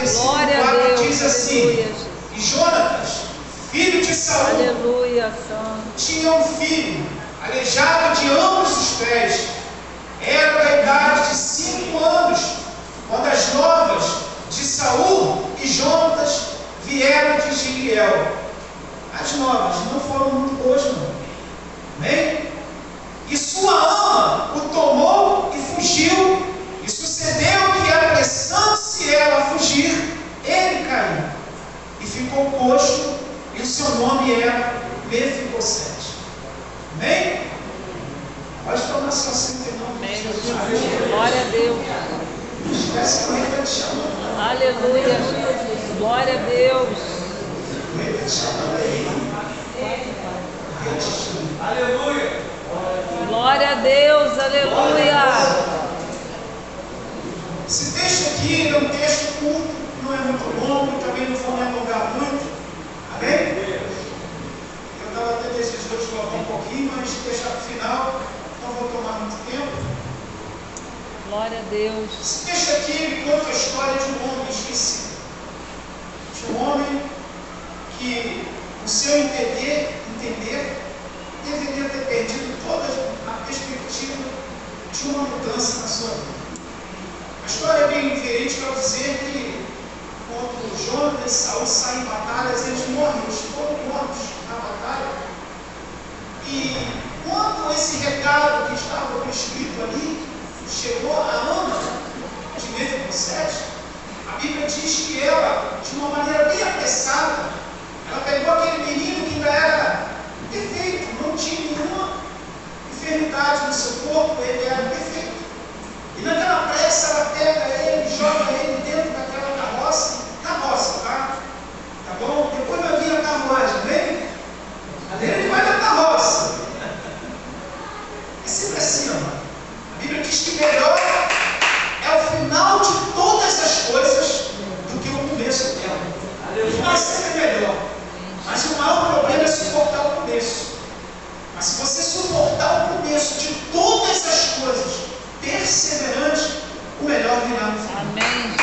versículo Glória a 4 Deus, diz assim: aleluia. e Jonatas, filho de Saul, Aleluia, santo. tinha um filho, aleijado de ambos os pés. Era da idade de 5 anos, quando as novas de Saul e Jonatas vieram de Gileal. As novas não foram muito boas, não. Amém? E sua ama o tomou e fugiu. E sucedeu que, apressando-se ela a fugir, ele caiu e ficou coxo, e o seu nome era Mefibosete. Amém? Pode tomar seu assento em nome de Jesus. Glória a Deus. Esquece que o rei está te chamando. Aleluia, Jesus. Glória a Deus. O rei está te chamando. Aleluia. Glória a Deus, aleluia. Esse texto aqui é um texto curto, não é muito longo, também não vou me alongar muito. Amém? Eu estava até desejando colocar um pouquinho, mas deixar para o final, não vou tomar muito tempo. Glória a Deus. Esse texto aqui ele conta a história de um homem esquecido. De um homem que, no seu entender, deveria ter perdido toda a perspectiva de uma mudança na sua vida. A história é bem verídica ao dizer que, quando Jonatas e Saul saem em batalhas, eles morrem, eles foram mortos na batalha. E quando esse recado que estava prescrito ali chegou à ama de Mefibosete, a Bíblia diz que ela, de uma maneira bem apressada, ela pegou aquele menino que ainda era perfeito, não tinha nenhuma enfermidade no seu corpo, ele era perfeito. E naquela pressa ela pega ele, joga ele dentro daquela carroça, tá? Tá bom? Depois vai vir a carruagem, vem? Ele vai na carroça. É sempre assim, amado. A Bíblia diz que melhor é o final de todas as coisas do que o começo dela. O final sempre é melhor. Mas o maior problema é suportar o começo. Mas se você suportar o começo de todas as coisas, perseverante, o melhor virá no final. Amém.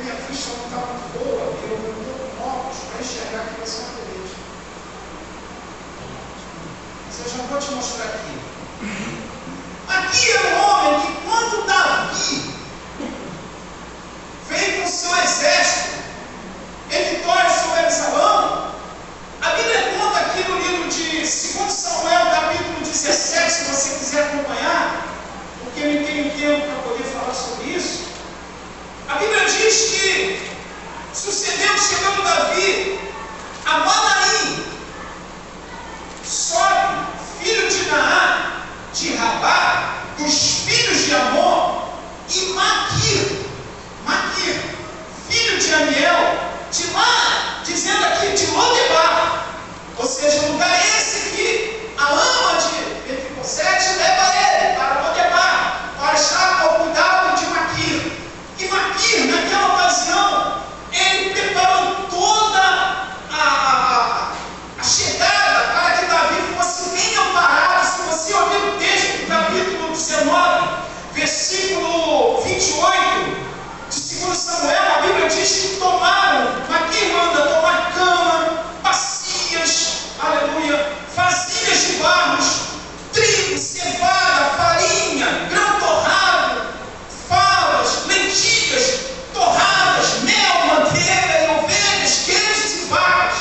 minha vista não está muito boa, eu estou com óculos para enxergar que vai ser uma beleza. Mas eu já vou te mostrar aqui. Aqui é um homem que, quando Davi veio com seu exército em vitória sobre Absalão, a Bíblia conta aqui no livro de 2 Samuel, capítulo 17, se você quiser acompanhar, porque eu não tenho tempo para poder falar sobre isso. A Bíblia diz que sucedeu, chegando Davi a Manaim, Sobe, filho de Naá, de Rabá, dos filhos de Amon, e Maquir, filho de Amiel, de lá, dizendo aqui, de Lodebar, ou seja, o lugar esse que a ama de Mefibosete leva ele para Lodebar, para estar ao cuidado de Maquir. E Maquir, naquela ocasião, ele preparou toda a chegada para que Davi fosse bem amparado. Se você ouvir o texto do capítulo 19, versículo 28 de 2 Samuel, a Bíblia diz que Maquir manda tomar cama, bacias, aleluia, vasilhas de barros, trigo, cevada, farinha, grão torrado, favas, lentilhas torradas, mel, manteiga e ovelhas, queijos e vacas,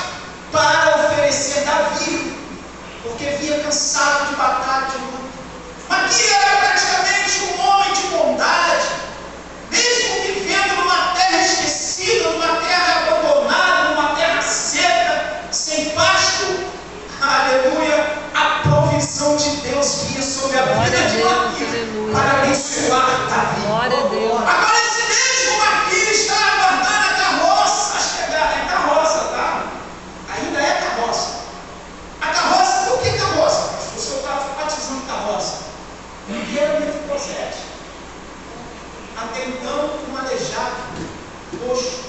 para oferecer Davi, porque vinha cansado de batalha, de luta. Maquir era praticamente um homem de bondade, mesmo vivendo numa terra esquecida, numa terra abandonada, numa terra seca, sem pasto, aleluia, a provisão de Deus vinha sobre a vida de Maquir para abençoar Davi. Glória a Deus. Agora esse mesmo Maquir está aguardando a carroça a chegar. É carroça, tá? Ainda é carroça. A carroça, por que carroça? O senhor está batizando carroça. Porque era Mefibosete. Até então, um aleijado, coxo,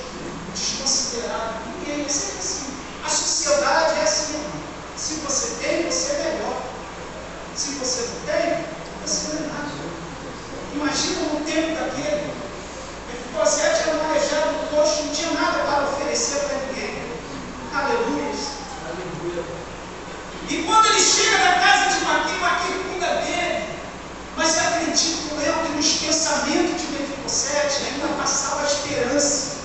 desconsiderado. Ninguém, é sempre assim. A sociedade é assim, irmão. Se você tem, você é melhor. Se você não tem, você não é nada. Imagina no tempo daquele. Mefibosete era um aleijado, coxo, não tinha nada para oferecer para ninguém. Aleluia. E quando ele chega na casa de Maquir cuida dele. Mas acredito eu que nos pensamentos de Mefibosete ainda passava a esperança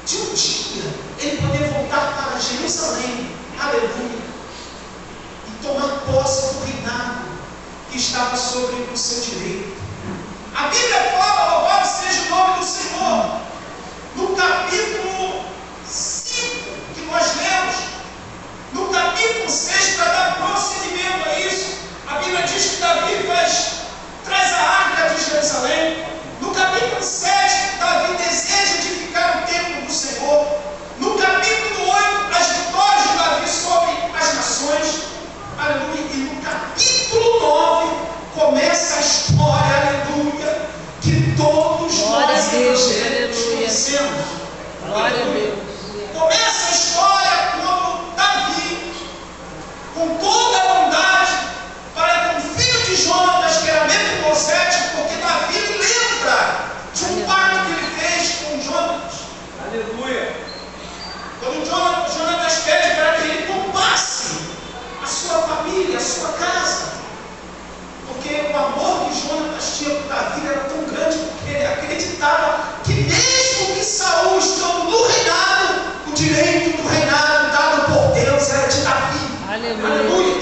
de um dia ele poder voltar para Jerusalém, aleluia, e tomar posse do reinado que estava sobre o seu direito. A Bíblia fala, louvado seja o nome do Senhor, no capítulo 5 que nós lemos, no capítulo 6, para dar prosseguimento a isso, a Bíblia diz que Davi traz a arca de Jerusalém. No capítulo 7, Davi deseja edificar o templo do Senhor. No capítulo 8, as vitórias de Davi sobre as nações. Aleluia. E no capítulo 9, começa a história, aleluia, que todos nós evangélicos conhecemos. Glória a Deus. Começa a história quando Davi, com toda a bondade, para com o filho de Jonatas, que era Mefibosete, porque Davi lembra de um pacto que ele fez com Jonatas. Aleluia. Quando Jonatas pede para que ele poupasse a sua família, a sua casa, porque o amor que Jonatas tinha por Davi era tão grande, porque ele acreditava que mesmo que Saul estando no reinado, o direito do reinado dado por Deus era de Davi. Aleluia. Aleluia.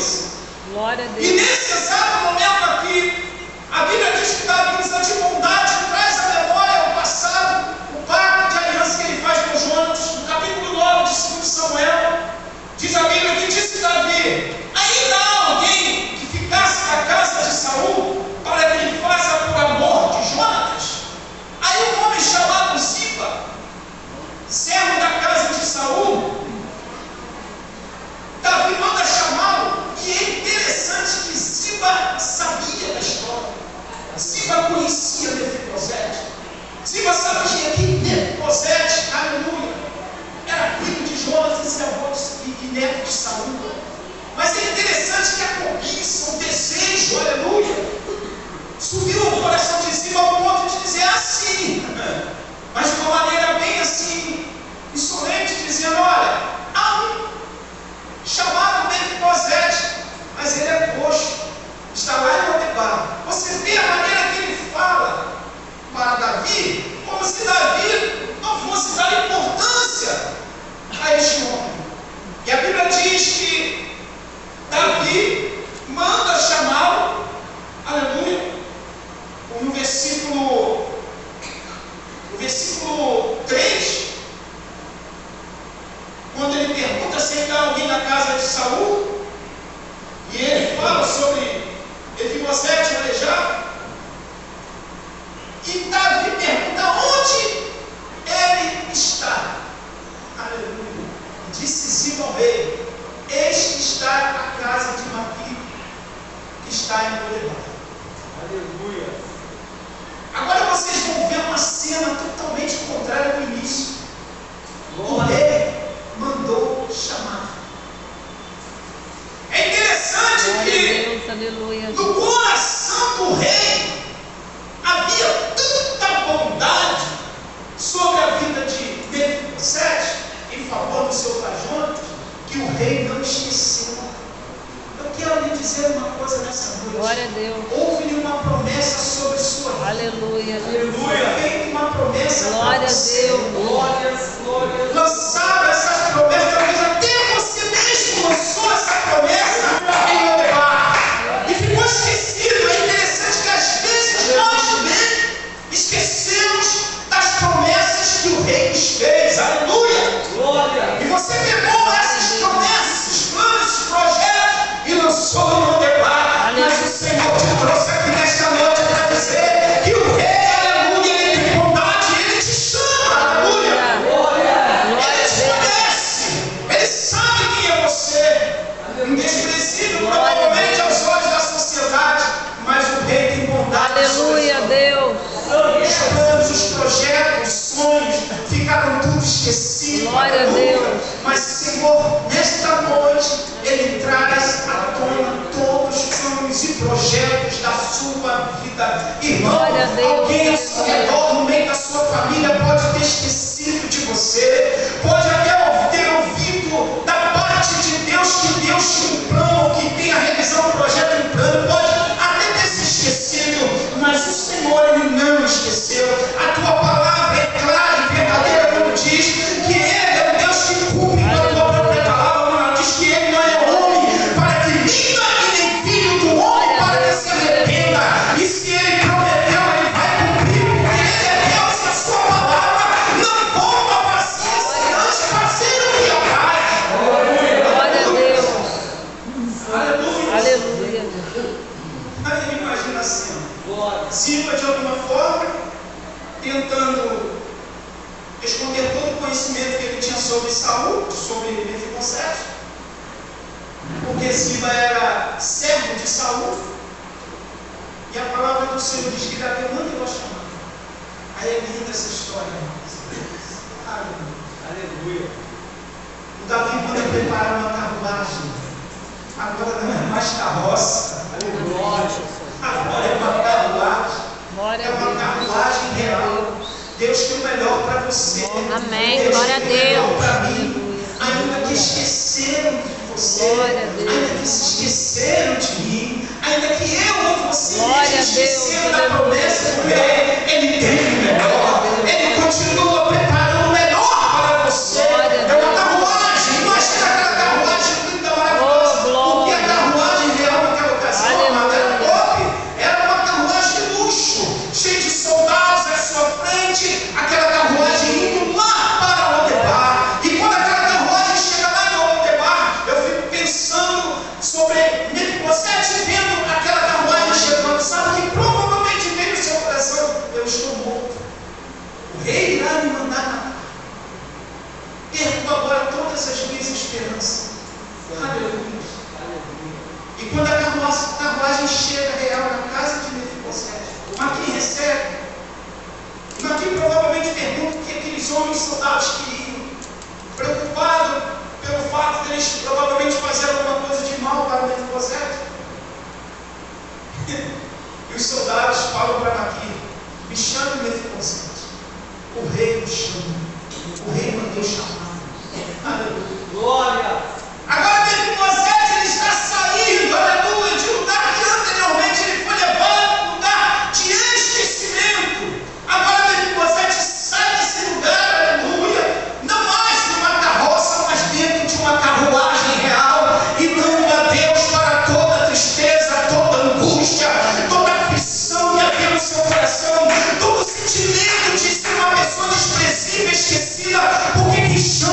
Glória a E Deus. nesse exato momento aqui, a Bíblia diz que Davi usa de bondade, traz à memória o passado, o pacto de aliança que ele faz com Jonatas. No capítulo 9 de 2 Samuel, diz a Bíblia que disse Davi: ainda há alguém que ficasse na casa de Saul para que ele faça por amor de Jonatas? Aí um homem chamado Ziba, servo da casa de Saul, Davi manda chamá-lo, e é interessante que E Davi pergunta onde ele está. Aleluia. Disse Ziba ao rei: eis que está a casa de Maquir, que está em Lodebar. Aleluia. Agora vocês vão ver uma cena totalmente contrária do início. O rei mandou chamar. É interessante Glória a que Deus, aleluia. no coração do rei havia tanta bondade sobre a vida de Mefibosete, em favor do seu pajono, que o rei não esqueceu. Eu quero lhe dizer uma coisa nessa noite. Glória a Deus. Houve-lhe uma promessa sobre sua vida. Aleluia. Foi feita uma promessa Glória para a você. Deus. Glórias, glórias. Lançaram essas promessas, talvez até você mesmo lançou essa promessa em Lodebar e ficou esquecido. É interessante que às vezes nós mesmos esquecemos das promessas que o rei nos fez. Aleluia! Glória. E você pegou essas promessas, esses planos, esses projetos e lançou em Lodebar. Mas o Senhor te trouxe aqui nesta noite para dizer que o rei, aleluia, ele tem bondade, ele te chama, aleluia. Ele te conhece, ele sabe quem é você. Indesprecisível provavelmente aos olhos da sociedade, mas o rei tem bondade. Aleluia, Deus. Os planos, os projetos, os sonhos ficaram tudo esquecidos. Glória a Deus. Mas Senhor, nesta noite, Ele traz à tona todos os planos e projetos da sua vida. Irmão, Glória a Deus. alguém ao seu redor, no meio da sua família, pode ter esquecido de você, pode até ter ouvido da parte de Deus que Deus tinha um plano, que tem a revisão do projeto em plano, pode até ter se esquecido, mas o Senhor, Ele não esqueceu. A tua palavra é clara e verdadeira quando diz que Ele é o Deus que cumpre com a tua própria palavra. Ela diz que Ele não é homem para que minta e nem filho do homem para que se arrependa. E se Ele prometeu, Ele vai cumprir, porque Ele é Deus e a sua palavra não volta vazia, sem antes fazer o que Ele faz. Glória a Deus. Aleluia. Aleluia. Aí imagina a cena. Glória. Ziba, de alguma forma, tentando esconder todo o conhecimento que ele tinha sobre Saul, sobre Mefibosete, porque Ziba era servo de Saul, e a palavra do Senhor diz que Davi manda eu chamar. Aí é linda essa história. Aleluia. O Davi manda preparar uma carruagem. Agora não é mais carroça, Glória. agora é uma carruagem. Glória É a uma Deus. carruagem real. Deus tem o melhor para você. Amém. Deus Glória a tem o melhor Deus. para mim. Ainda que esqueceram de você, Glória a Deus. ainda que se esqueceram de mim, ainda que eu ou você Glória a se Deus. esqueceram da promessa do rei, Ele tem o melhor. Ele continua preparando o melhor para você. Glória a É uma Deus. carruagem. Imagina aquela carruagem linda, maravilhosa. Oh, glória. Porque a carruagem real naquela ocasião, Aleluia. amada, era top. Era uma carruagem de luxo, cheia de soldados à sua frente, aquela carruagem indo lá para Lodebar. E quando aquela carruagem chega lá em Lodebar, eu fico pensando sobre Mefibosete vendo aquela carruagem chegando, sabe que provavelmente veio no seu coração: eu estou morto, o rei irá me mandar matar, perco agora todas as minhas esperanças. Aleluia. E quando a carruagem chega real na casa de Mefibosete, Maquir recebe. Maquir provavelmente pergunta o que aqueles homens soldados queriam, preocupado pelo fato de eles provavelmente fazerem alguma coisa de mal para Mefibosete. E os soldados falam para Maquir: me chame Mefibosete. O rei o chama. O rei mandou chamar. Aleluia. Glória. Agora Mefibosete, ele está saindo, aleluia, de um lugar que anteriormente ele foi levado para um lugar de esquecimento. Agora Mefibosete sai desse lugar, aleluia, não mais numa carroça, mas dentro de uma carruagem real, e dando a Deus para toda tristeza, toda angústia, toda aflição que havia no seu coração, todo sentimento de ser uma pessoa desprezível, esquecida, porque que chama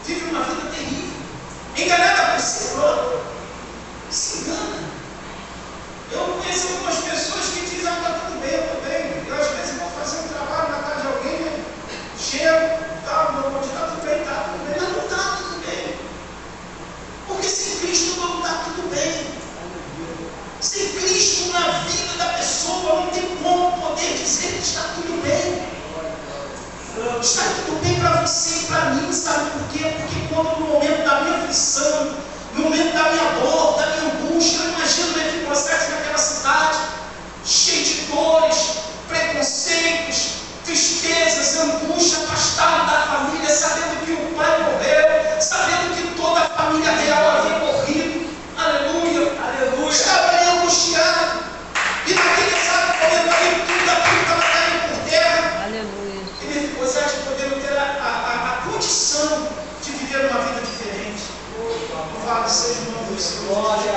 vive uma vida terrível, enganada por si próprio, se engana. Eu conheço algumas pessoas que dizem, está tudo bem, eu estou bem. Eu às vezes vou fazer um trabalho na casa de alguém, né? Chego, tá, meu irmão, está tudo bem, mas não está tudo bem. Porque sem Cristo não está tudo bem. Sem Cristo na vida da pessoa não tem como poder dizer que está tudo bem. Está tudo bem para você e para mim, sabe por quê? Porque quando no momento da minha aflição, no momento da minha dor, da minha angústia, eu imagino o Mefibosete naquela cidade, cheio de dores, preconceitos, tristezas, angústia, afastado da família, sabendo que o pai morreu, sabendo que toda a família real havia morrido. Aleluia, aleluia. Estava ali angustiado, e naquele exato momento ali, tudo aquilo estava caindo por terra. Aleluia. E Mefibosete podendo ter a condição de viver uma vida diferente. Louvado seja o nome do Senhor. Glória.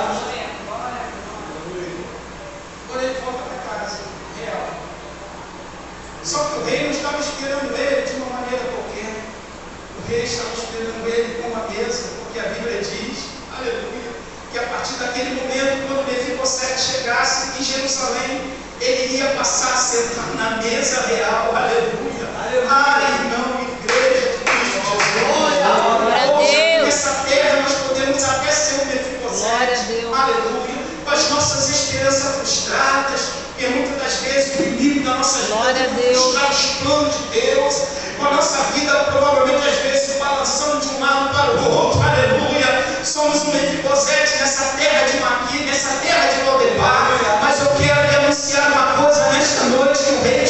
Quando ele volta para casa, real. Só que o rei não estava esperando ele de uma maneira qualquer. O rei estava esperando ele com uma mesa, porque a Bíblia diz, aleluia, que a partir daquele momento, quando Mefibosete chegasse em Jerusalém, ele ia passar a sentar na mesa real, aleluia. Ah, irmão, igreja de Cristo Jesus. Glória a Hoje, Deus. nessa terra, nós podemos até ser um Mefibosete, Glória a Deus. aleluia, com as nossas esperanças frustradas, porque muitas das vezes o inimigo da nossa Glória vida a Deus. frustrar os planos de Deus, com a nossa vida provavelmente às vezes balançando de um lado para o outro, aleluia. Somos um Mefibosete nessa terra de Maqui, nessa terra de Lodebar, mas eu quero lhe anunciar uma coisa nesta noite, que o rei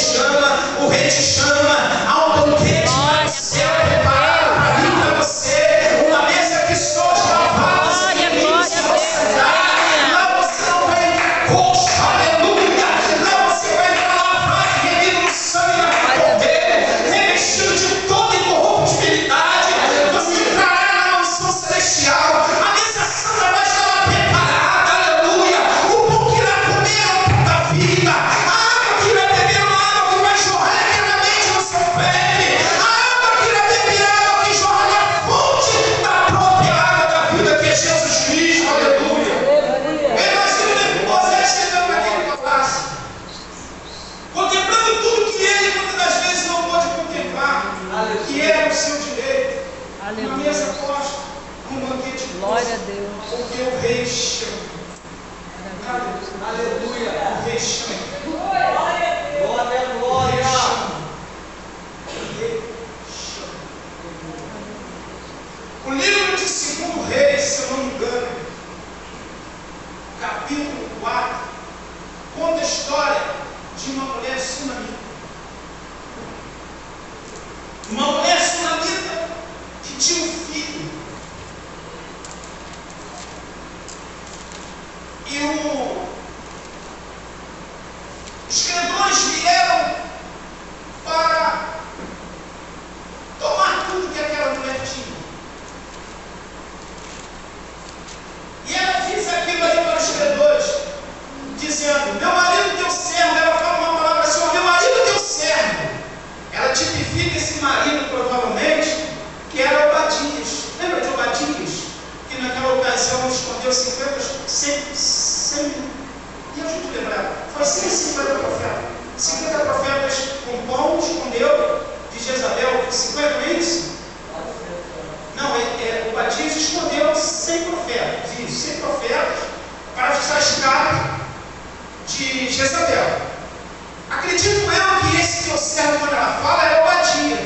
te chama a um banquete para o céu preparado para mim e para você, uma mesa que só os malvados e inimigos vão sentar. Lá você não vai coxa, aleluia. Lá você vai entrar lavado, remido no sangue da cordeiro, revestido de toda incorruptibilidade. Você entrará na mansão celestial. A mesa santa vai estar lá preparada, aleluia. O pão que irá comer é o pão da vida. A água que irá beber é uma água que vai jorrar eternamente no seu ventre. A água que irá beber é água que jorra na fonte da própria água da vida, que é Jesus Cristo, aleluia. Eu imagino Mefibosete chegando naquele palácio, contemplando tudo que ele muitas das vezes não pôde contemplar, que era o seu direito. Uma mesa posta, um banquete Glória a posto, Deus. porque o rei chama. Aleluia. O rei chama. Glória, O rei glória. chama. O rei chama. O livro de 2 Reis, se eu não me engano, capítulo 4, conta a história de uma mulher sunamita. Uma mulher sunamita que tinha um filho. E os credores vieram para tomar tudo que aquela mulher tinha. E ela diz aquilo ali para os credores, dizendo: meu marido teu servo. Ela fala uma palavra assim: meu marido teu servo. Ela tipifica esse marido, provavelmente, que era Obadias. Lembra de Obadias? Que naquela ocasião escondeu 100 e ajuda a lembrar, foi 150 profetas. 50 profetas com pão escondeu de Jezabel. 50, não é isso? Não, Obadias escondeu 100 profetas. Isso, 100 profetas para avisar escape de Jezabel. Acredito eu que esse teu servo, quando ela fala, é Obadias.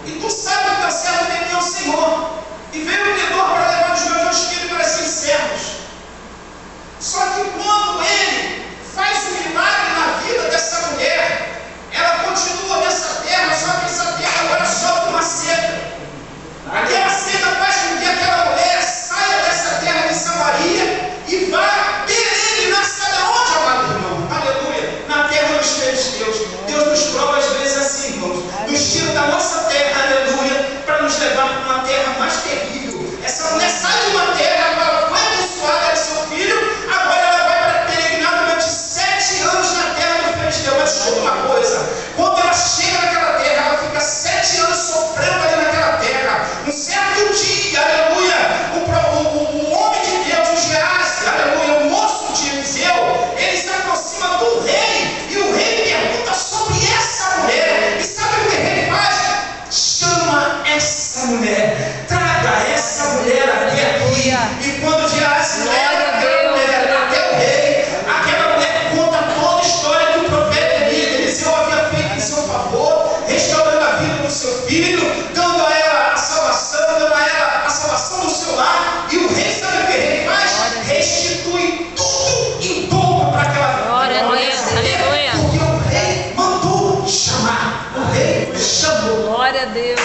E tu sabe que teu servo temia o Senhor. E veio o credor para levar os meus 2 filhos para serem servos. Só que quando ele faz um milagre na vida dessa mulher, ela continua nessa terra, só que essa terra agora sofre uma seca. Aquela seca faz com que aquela mulher saia dessa terra de Samaria e vá peregrinar, sabe aonde, amado irmão? Aleluia. mulher, traga essa mulher até aqui. E quando vier essa mulher, aquela mulher até o rei, aquela mulher conta toda a história que o profeta Eliseu havia feito em seu favor, restaurando a vida do seu filho, dando a ela a salvação, dando a ela a salvação do seu lar. E o rei, sabe o que ele faz? Restitui tudo em dobro para aquela mulher. Glória a Deus, aleluia. Porque o rei mandou chamar, o rei chamou. Glória a Deus.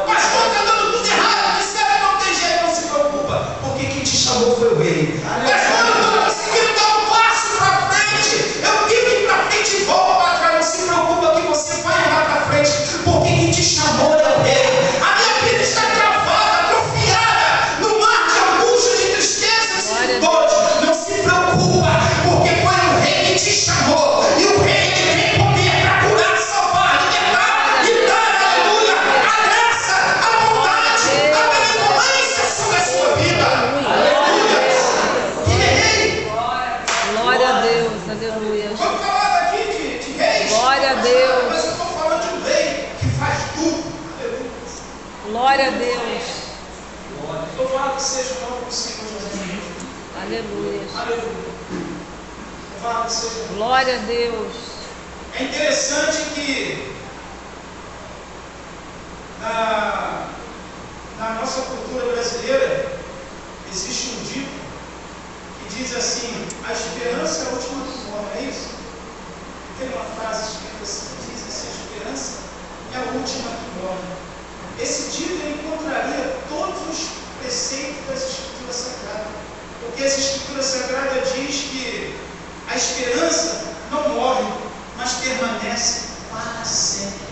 Mas quando está dando tudo errado, disseram não tem jeito, não se preocupa, porque quem te chamou foi o rei. Mas quando eu estou conseguindo dar um passo para frente, eu tenho que ir para frente e volto para trás. Não se preocupa que você vai andar para frente, porque quem te chamou é o rei. A minha vida está travada, atrofiada, no mar de angústia, de tristeza, de dores. Não se preocupa, porque foi o rei que te chamou. E o rei ele tem poder para curar, salvar, libertar e dar, aleluia, a graça, a bondade, a benevolência sobre a sua vida. Aleluia. Ele é rei. Glória a Deus, aleluia. Vamos falar daqui de reis. Glória a Deus. Mas eu estou falando de um rei que faz tudo. Aleluia. Glória a Deus. Louvado seja o nome do Senhor Jesus. Aleluia. Aleluia. Louvado seja o nome. Glória a Deus. É interessante que na nossa cultura brasileira existe um dito que diz assim: a esperança é a última que morre, não é isso? Tem uma frase escrita assim, que diz assim: a esperança é a última que morre. Esse dito ele contraria todos os preceitos das Escrituras Sagradas, porque essa Escritura Sagrada diz que a esperança não morre, mas permanece para sempre.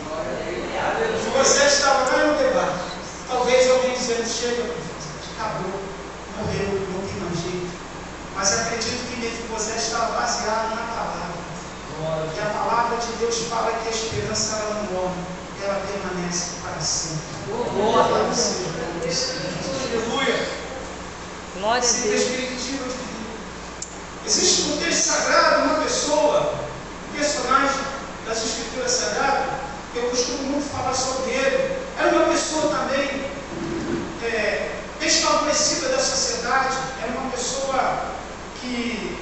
Se você estava lá no debate, talvez alguém dizendo: chega, acabou, morreu, não tem mais jeito. Mas acredito que Mefibosete estava baseado na palavra. E a palavra de Deus fala que a esperança ela não morre, ela permanece para sempre. Louvado seja o nome do Senhor. Aleluia. Glória a Sem Deus. perspectiva de vida. Existe no texto sagrado uma pessoa, um personagem das Escrituras Sagradas, que eu costumo muito falar sobre ele. Era uma pessoa também desfavorecida da sociedade, era uma pessoa que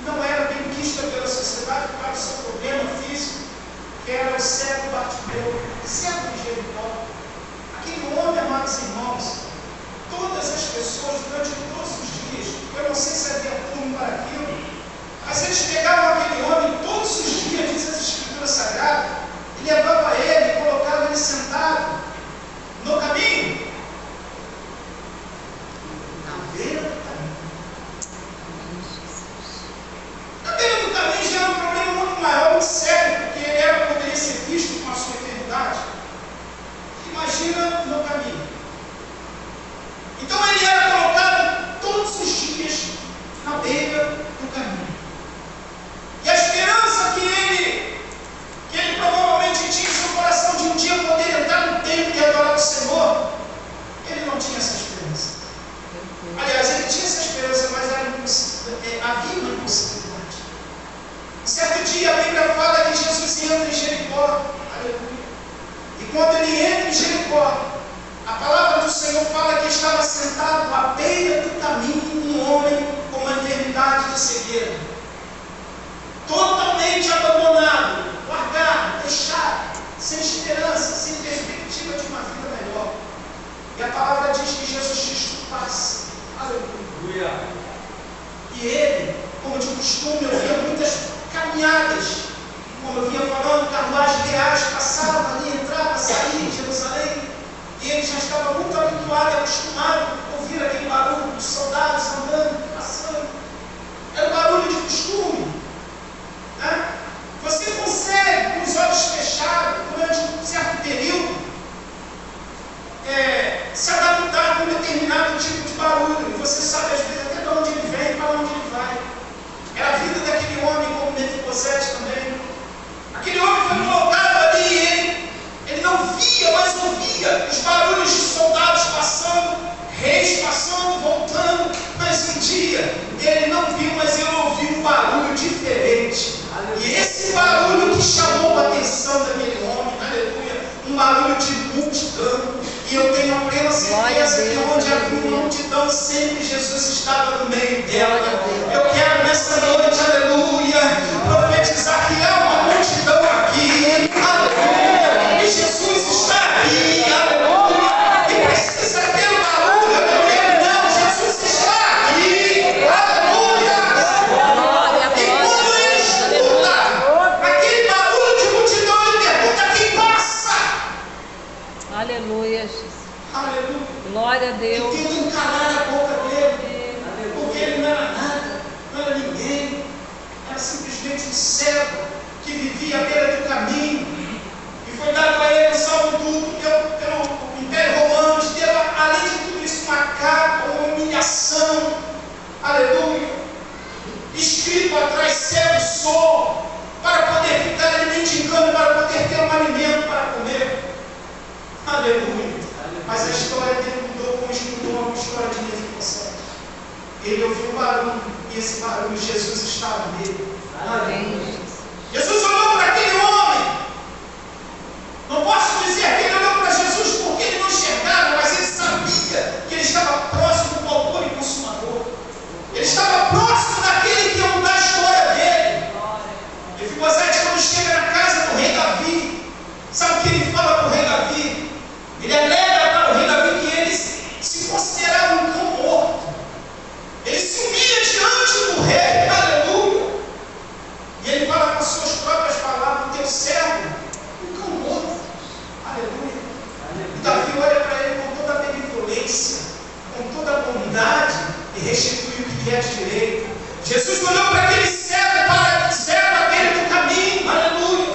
não era bem quista pela sociedade por causa do seu problema físico, que era o cego Bartimeu, cego de Jericó. Aquele homem, amados irmãos, todas as pessoas, durante todos os dias, eu não sei se havia turno para aquilo, mas eles pegavam aquele homem todos os dias, diz as Escrituras Sagradas, e levavam ele e colocavam ele sentado no caminho, na beira do caminho. Na beira do caminho já era um problema muito maior, muito sério, porque ele poderia ser visto com a sua eternidade. Imagina no caminho. Então ele era colocado todos os dias na beira do caminho. E a esperança que ele provavelmente tinha em seu coração de um dia poder entrar no templo e adorar o Senhor, ele não tinha essa esperança. Aliás, ele tinha essa esperança, mas havia uma impossibilidade. Um certo dia a Bíblia fala que Jesus entra em Jericó. Aleluia. E quando ele entra em Jericó, a palavra do Senhor fala que estava sentado à beira do caminho um homem com uma enfermidade de cegueira, totalmente abandonado, largado, deixado, sem esperança, sem perspectiva de uma vida melhor. E a palavra diz que Jesus Cristo passa. Aleluia. E ele, como de costume, eu via muitas caminhadas, como eu vinha falando, carruagens reais passavam ali, entravam, saíam de Jerusalém. E ele já estava muito habituado e acostumado a ouvir aquele barulho dos soldados andando, passando. Era um barulho de costume. Né? Você consegue, com os olhos fechados, durante um certo período, se adaptar com um determinado tipo de barulho. E você sabe, às vezes, até de onde ele vem e para onde ele vai. Era a vida daquele homem, como Mefibosete também. Aquele homem foi colocado ali e ele não via, mas ouvia os barulhos de soldados passando, reis passando, voltando. Mas um dia ele não viu, mas ele ouviu um barulho diferente. E esse barulho que chamou a atenção daquele homem, aleluia, um barulho de multidão. E eu tenho a plena certeza que onde havia uma multidão, sempre Jesus estava no meio dela. Eu quero nessa noite, aleluia, profetizar que há uma multidão aqui, aleluia, e Jesus está aqui, aleluia, e precisa ter um barulho, aleluia, não, Jesus está aqui, aleluia. E quando ele escuta aquele barulho de multidão, ele pergunta: quem passa? Aleluia, Jesus. Aleluia. Glória a Deus. E tenta encarar a boca dele, porque ele não era nada, não era ninguém, era simplesmente um cego que vivia à beira do caminho, e foi dado a ele um salvo-conduto pelo Império Romano, que deu, além de tudo isso, uma capa, uma humilhação, aleluia, escrito atrás: cego sou, para poder ficar ali mendigando, para poder ter um alimento para comer, aleluia. Mas a história dele mudou como escutou uma história de Mefibosete. Ele ouviu um barulho, e esse barulho, Jesus estava nele. Amém. Jesus olhou para aquele homem. Não posso dizer que ele olhou para Jesus porque ele não enxergava, mas ele sabia que ele estava próximo do autor e consumador. Ele estava próximo daquele que ia mudar a história dele. Mefibosete, quando chega na casa do rei Davi, sabe o que ele fala para o rei Davi? Ele alega para o rei Davi que ele se considerava um cão morto. Ele se humilha diante do rei, aleluia. E ele fala com as suas próprias palavras: teu servo, um cão morto, aleluia. E Davi olha para ele com toda a benevolência, com toda a bondade, e restitui o que lhe é direito. Jesus olhou para aquele servo à beira do caminho, aleluia.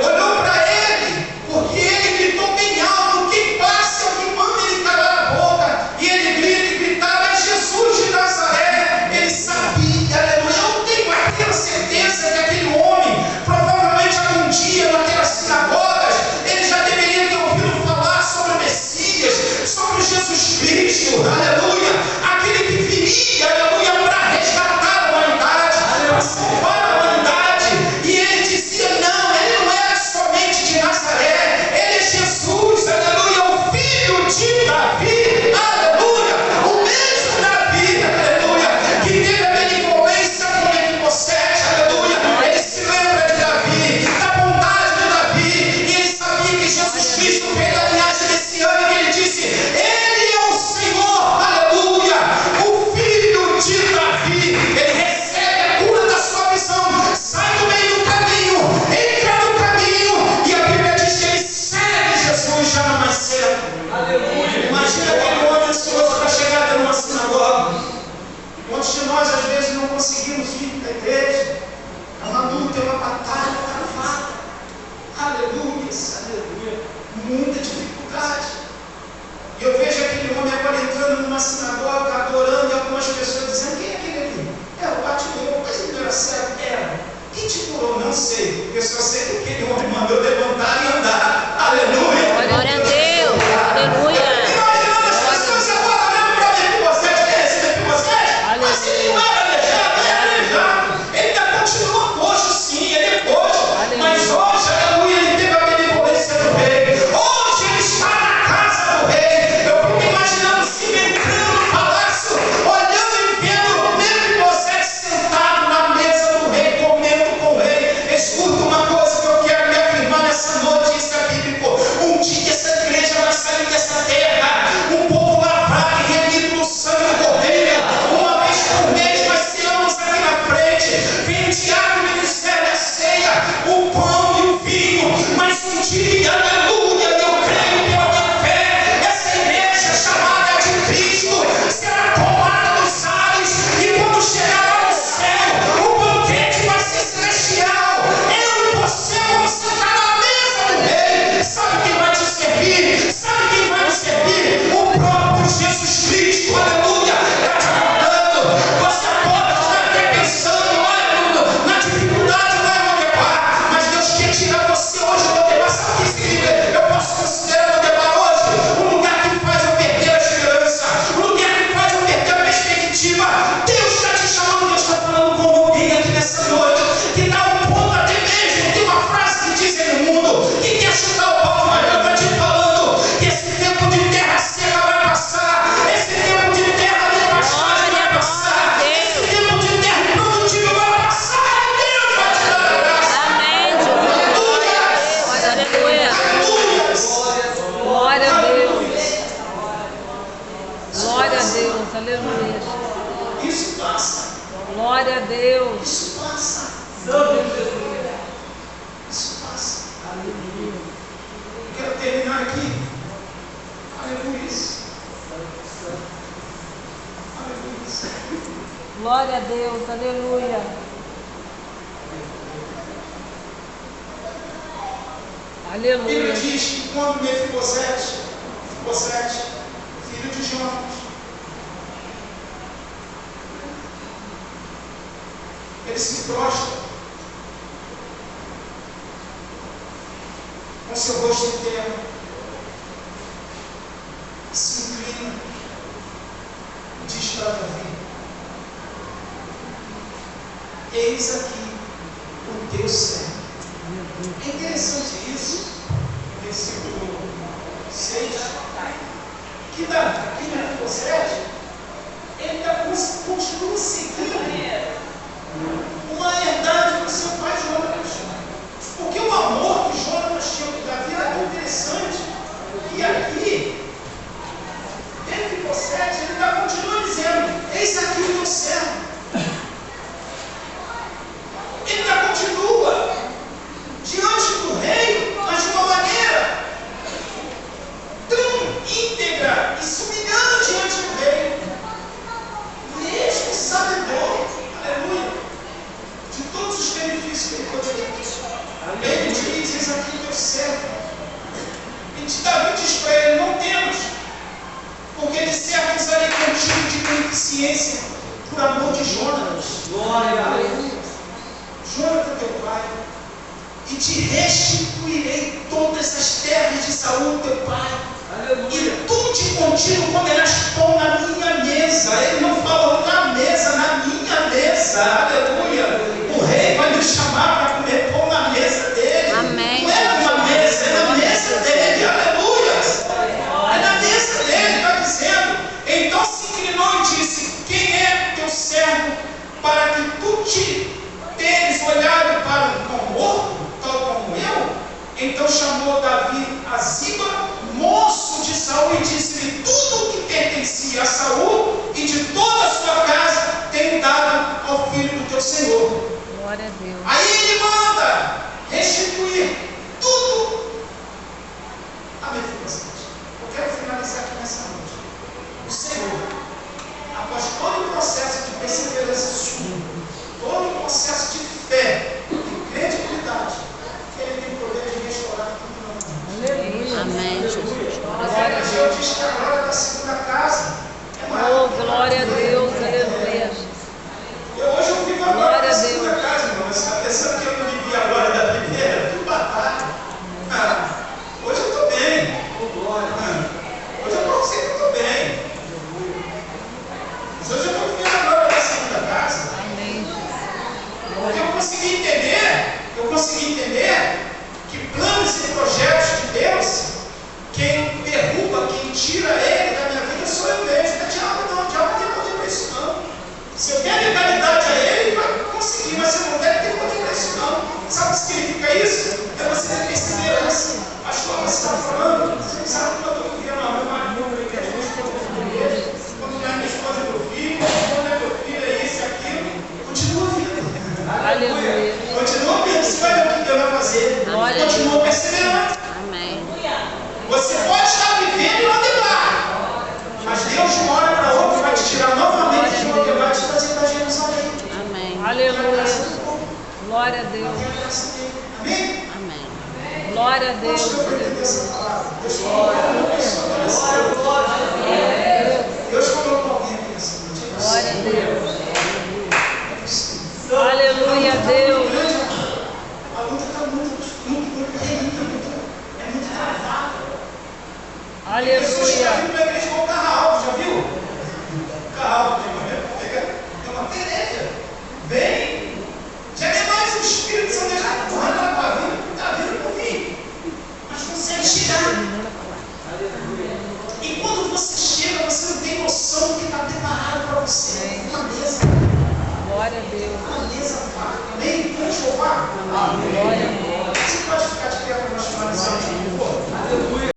Olhou para ele, porque ele gritou bem alto: quem passa é o que manda ele calar a boca. E ele grita e gritava: é Jesus de Nazaré. Ele sabia, aleluia. Eu tenho aquela certeza que aquele homem, provavelmente algum dia naquelas sinagogas, ele já deveria ter ouvido falar sobre o Messias, sobre Jesus Cristo, aleluia. Aquele que viria, aleluia, para resgatar a humanidade, para salvar a humanidade. E ele dizia: não, ele não era somente de Nazaré, ele é Jesus, aleluia, o filho de Davi, aleluia, o mesmo Davi, aleluia, que teve a benevolência com Mefibosete, aleluia. Ele se lembra de Davi, da bondade de Davi, e ele sabia que Jesus Cristo veio da linhagem desse ano, e ele disse: ele é o Senhor, aleluia, o filho de Davi. Ele recebe a cura da sua visão, sai do meio do caminho, entra no caminho, e a Bíblia diz que ele segue Jesus já não mais cedo. Aleluia. Imagina aquele homem ansioso para chegar dentro de uma sinagoga. Quantos de nós às vezes não conseguimos vir para a igreja? É uma luta, é uma batalha travada. Aleluia, aleluia. Muita dificuldade. E eu vejo aquele homem agora entrando numa sinagoga, adorando, e algumas pessoas dizendo: quem é aquele ali? É o Bartimeu, mas ele não era cego? Era. Quem te curou? Não sei. Eu só sei que aquele homem mandou levantar e andar. Aleluia. Glória a Deus. Aleluia. Imaginando as pessoas agora olhando para Mefibosete: quem é esse Mefibosete? Mas ele não era aleijado, ele era aleijado. Ele ainda continua coxo, sim, ele é coxo. Mas hoje, aleluia, ele teve a benevolência do rei. Hoje ele Glória a Deus, aleluia. A Bíblia Aleluia. diz que quando Mefibosete, filho de Jonas, ele se prostra com seu rosto em terra, se inclina e diz para Davi: eis aqui o teu servo. É interessante isso, no versículo 6, que Davi, Mefibosete, ele continua seguindo uma herdade do seu pai Jonas. Porque o amor que Jonas tinha por Davi era tão interessante que aqui, Mefibosete, ele ainda continua dizendo: eis aqui o teu servo. Ele ainda continua diante do rei, mas de uma maneira tão íntegra e se humilhando diante do rei, mesmo sabedor, aleluia, de todos os benefícios que ele poderia ter. Ele diz: eis aqui o teu servo. E Davi diz para ele: não temos, porque de certo usarei contigo de beneficência por amor de Jonas. Glória a Deus. Jonas, teu pai, e te restituirei todas as terras de Saul, teu pai. Aleluia. E tu te contigo comerás pão na minha mesa. Ele não falou na mesa, na minha mesa. Aleluia. O rei vai me chamar para comer pão na mesa dele. Amém. Não é numa mesa, é na mesa dele. Aleluia. É na mesa dele, está dizendo. Então se inclinou e disse: quem é teu servo para que tu te teres olhado para um morto, tal como eu? Então chamou Davi a Ziba, moço de Saul, e disse-lhe: tudo o que pertencia a Saul e de toda a sua casa tenho dado ao filho do teu Senhor. Glória a Deus. Aí ele manda restituir tudo a Mefibosete. Eu quero finalizar aqui nessa noite. O Senhor, após todo o processo de perseverança sua, todo o processo de fé, de credibilidade, ele tem o poder de restaurar tudo novamente. Amém, Jesus. A Glória a Deus Deus. diz que a glória da segunda casa é maior. Oh, glória a Deus, aleluia. Hoje eu vivo a glória Glória da a segunda Deus. casa, irmão. Você está pensando que eu não vivi a glória da primeira? Tudo batalha. Hoje eu estou bem. Hoje eu posso dizer que eu estou bem. Mas hoje eu estou vivendo a glória da segunda casa. Amém. Porque eu consegui entender que planos e projetos de Deus, quem derruba, quem tira ele da minha vida sou eu mesmo. Não é diabo não, o diabo não tem poder para isso não. Se eu der legalidade a ele, ele vai conseguir, mas se eu não der, ele tem poder para isso não. Sabe o que significa isso? É você ter perseverança. Pastor, você está falando, você não sabe quando eu estou vivendo a meu marido, quando não é minha esposa e meu filho, quando é meu filho, é isso e aquilo, continua vindo. Aleluia. Continua vindo, você vai ver o que Deus vai fazer. Glória a Continua perseverando. Amém. Você pode estar vivendo e não debar, mas Deus de uma hora para outra vai te tirar novamente de onde vai te trazer para Jerusalém. Amém. Aleluia. Glória a Deus. Amém? Amém. Glória a Deus. Deus foi entender essa palavra. Deus colocou alguém aqui nessa noite. Glória a Deus. Aleluia, Deus. A luta está muito travada. Pessoas que já Aleluia. viram na igreja com o carro alto, já viu? Carro alto, é uma pereja. Vem. Já é mais o Espírito Santo está empurrando na tua vida, está vindo por mim. Mas consegue chegar. E quando você chega, você não tem noção do que está preparado para você. Uma mesa. Glória a Deus.